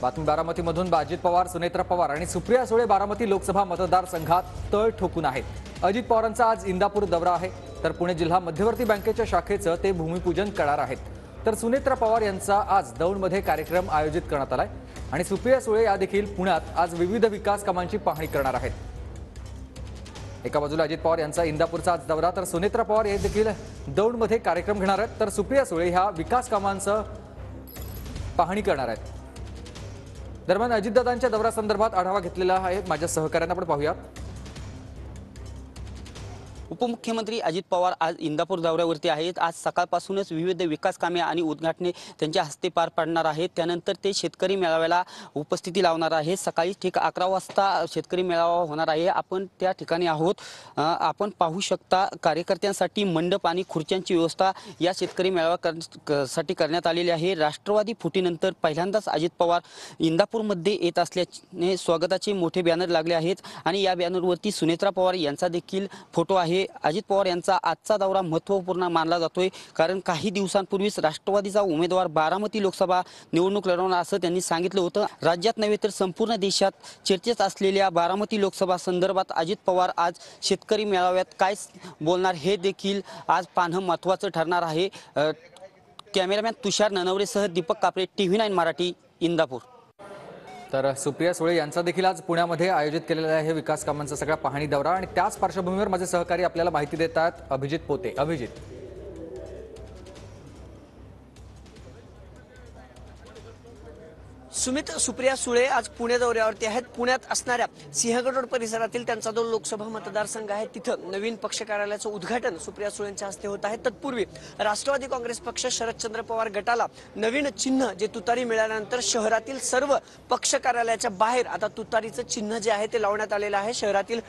बातमी बारामतीमधून अजित पवार, सुनेत्रा पवार आणि सुप्रिया सुळे बारामती लोकसभा मतदारसंघात तळ ठोकून आहेत। अजित पवारांचा आज इंदापूर दौरा आहे, तर पुणे जिल्हा मध्यवर्ती बँकेच्या शाखेचं ते भूमिपूजन करणार आहेत। तर सुनेत्रा पवार यांचा आज दौंडमध्ये कार्यक्रम आयोजित करण्यात आलाय आणि सुप्रिया सुळे या देखील पुण्यात आज विविध विकास कामांची पाहणी करणार आहेत। एका बाजूला अजित पवार यांचा इंदापूरचा आज दौरा, तर सुनेत्रा पवार हे देखील दौंडमध्ये कार्यक्रम घेणार आहेत, तर सुप्रिया सुळे ह्या विकास कामांचं पाहणी करणार आहेत। दरम्यान अजितदादांच्या दौऱ्यासंदर्भात आढावा घेतलेला आहे माझ्या सहकाऱ्यांना आपण पाहूयात। उपमुख्यमंत्री अजित पवार आज इंदापूर दौऱ्यावरती आहेत। आज सकाळपासूनच विविध विकास कामे आणि उद्घाटने त्यांच्या हस्ते पार पाडणार आहेत। त्यानंतर ते शेतकरी मेळाव्याला उपस्थिती लावणार आहेत। सकाळी ठीक 11 वाजता शेतकरी मेळावा होणार आहे। आपण त्या ठिकाणी आहोत। आपण पाहू शकता कार्यकर्त्यांसाठी मंडप आणि खुर्च्यांची व्यवस्था या शेतकरी मेळाव्यासाठी करण्यात आलेली आहे। राष्ट्रवादी फुटीनंतर पहिल्यांदाच अजित पवार इंदापूरमध्ये येत असल्याने स्वागताचे मोठे बॅनर लागले आहेत आणि या बॅनरवरती सुनेत्रा पवार यांचा देखील फोटो आहे। अजित पवार यांचा आजचा दौरा महत्त्वपूर्ण मानला जातोय, कारण काही दिवसांपूर्वीच राष्ट्रवादीचा उमेदवार बारामती लोकसभा निवडणूक लढवणार असं त्यांनी सांगितलं होतं। राज्यात नव्हे तर संपूर्ण देशात चर्चेत असलेल्या बारामती लोकसभा संदर्भात अजित पवार आज शेतकरी मेळाव्यात काय बोलणार हे देखील आज पाहणं महत्त्वाचं ठरणार आहे। कॅमेरामॅन तुषार ननवरेसह दीपक कापरे, TV9 मराठी, इंदापूर। तर सुप्रिया सुळे यांचा देखील आज पुण्यामध्ये आयोजित केलेला आहे विकास कामांचा सगळा पाहणी दौरा आणि त्याच पार्श्वभूमीवर माझे सहकारी आपल्याला माहिती देतात अभिजित पोते। अभिजित, सुमित, सुप्रिया सुळे आज पुणे दौऱ्यावरती आहेत। पुण्यात असणाऱ्या सिंहगड रोड परिसरातील त्यांचा जो लोकसभा मतदारसंघ आहे तिथं नवीन पक्ष कार्यालयाचं उद्घाटन सुप्रिया सुळेंच्या हस्ते होत आहे। तत्पूर्वी राष्ट्रवादी काँग्रेस पक्ष शरदचंद्र पवार गटाला नवीन चिन्ह जे तुतारी मिळाल्यानंतर शहरातील सर्व पक्ष कार्यालयाच्या बाहेर आता तुतारीचं चिन्ह जे आहे ते लावण्यात आलेलं आहे। शहरातील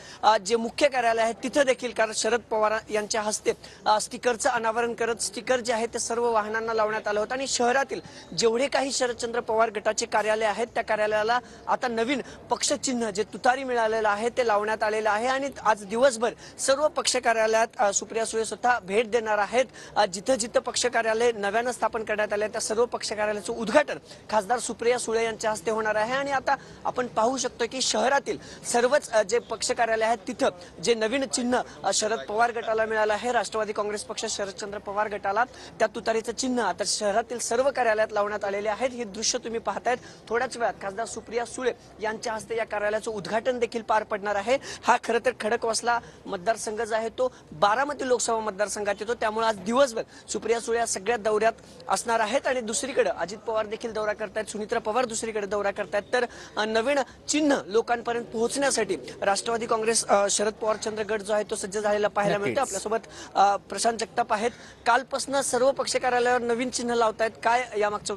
जे मुख्य कार्यालय आहे तिथं देखील कारण शरद पवार यांच्या हस्ते स्टिकरचं अनावरण करत स्टिकर जे आहे ते सर्व वाहनांना लावण्यात आलं होतं आणि शहरातील जेवढे काही शरदचंद्र पवार गटाचे कार्यालय आहेत त्या कार्यालयाला आता नवीन पक्ष चिन्ह जे तुतारी मिळालेलं आहे ते लावण्यात आलेलं आहे आणि आज दिवसभर सर्व पक्ष कार्यालयात सुप्रिया सुळे स्वतः भेट देणार आहेत। जिथं जिथं पक्ष कार्यालय नव्यानं स्थापन करण्यात आले त्या सर्व पक्ष कार्यालयाचं उद्घाटन खासदार सुप्रिया सुळे यांच्या हस्ते होणार आहे आणि आता आपण पाहू शकतो की शहरातील सर्वच जे पक्ष कार्यालय आहेत तिथं जे नवीन चिन्ह शरद पवार गटाला मिळालं आहे, राष्ट्रवादी काँग्रेस पक्ष शरदचंद्र पवार गटाला त्या तुतारीचं चिन्ह आता शहरातील सर्व कार्यालयात लावण्यात आलेले आहेत। हे दृश्य तुम्ही पाहतायत। थोड्याच वेळात खासदार सुप्रिया सुळे यांच्या हस्ते या कार्यालयाचं उद्घाटन देखील पार पडणार आहे। हा खरं तर खडकवासला मतदारसंघ जो आहे तो बारामती लोकसभा मतदारसंघात येतो, त्यामुळे आज दिवसभर सुप्रिया सुळे या सगळ्या दौऱ्यात असणार आहेत आणि दुसरीकडे अजित पवार देखील दौरा करतायत, सुनेत्रा पवार दुसरीकडे दौरा करतायत। तर नवीन चिन्ह लोकांपर्यंत पोहोचण्यासाठी राष्ट्रवादी काँग्रेस शरद पवारचंद्र गट जो आहे तो सज्ज झालेला पाहायला मिळतो। आपल्यासोबत प्रशांत जगताप आहेत। कालपासून सर्व पक्ष कार्यालयावर नवीन चिन्ह लावतायत, काय यामागचं?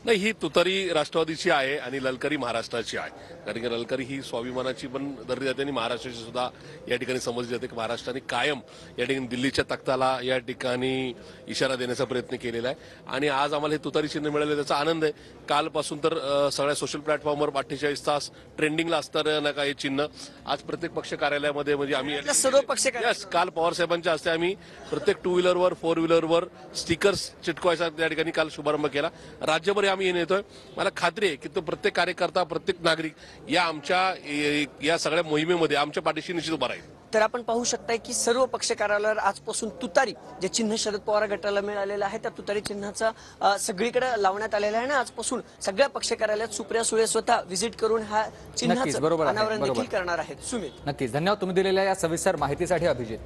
नाही, ही तुतारी राष्ट्रवादीची आहे आणि ललकरी महाराष्ट्राची आहे, कारण की ललकरी ही स्वाभिमानाची पण धरली जाते आणि महाराष्ट्राची सुद्धा या ठिकाणी समजली जाते की महाराष्ट्राने कायम या ठिकाणी दिल्लीच्या तख्ताला या ठिकाणी इशारा देण्याचा प्रयत्न केलेला आहे आणि आज आम्हाला हे तुतारी चिन्ह मिळाले त्याचा आनंद आहे। कालपासून तर सगळ्या सोशल प्लॅटफॉर्मवर 48 तास ट्रेंडिंगला असणारं ना काय चिन्ह आज प्रत्येक पक्ष कार्यालयामध्ये म्हणजे आम्ही सर्व पक्ष काल पवार साहेबांच्या हस्ते आम्ही प्रत्येक 2 व्हीलरवर 4 व्हीलरवर स्टिकर्स चिटकवायचा त्या ठिकाणी काल शुभारंभ केला। राज्यभर आम्ही येतोय। मला खात्री आहे की तो प्रत्येक कार्यकर्ता प्रत्येक नागरिक या आमच्या या सगळ्या मोहिमेमध्ये आमच्या पाठीशी निश्चित उभा राहील। तर आपण पाहू शकताय की सर्व पक्ष कार्यालयावर आजपासून तुतारी जे चिन्ह शरद पवार गटाला मिळालेलं आहे त्या तुतारी चिन्हाचा सगळीकडे लावण्यात आलेला आहे आणि आजपासून सगळ्या पक्ष कार्यालयात सुप्रिया सुळे स्वतः व्हिजिट करून हा चिन्हाचं अनावरण देखील करणार आहेत। सुमित, नक्कीच धन्यवाद तुम्ही दिलेल्या या सविस्तर माहितीसाठी अभिजित।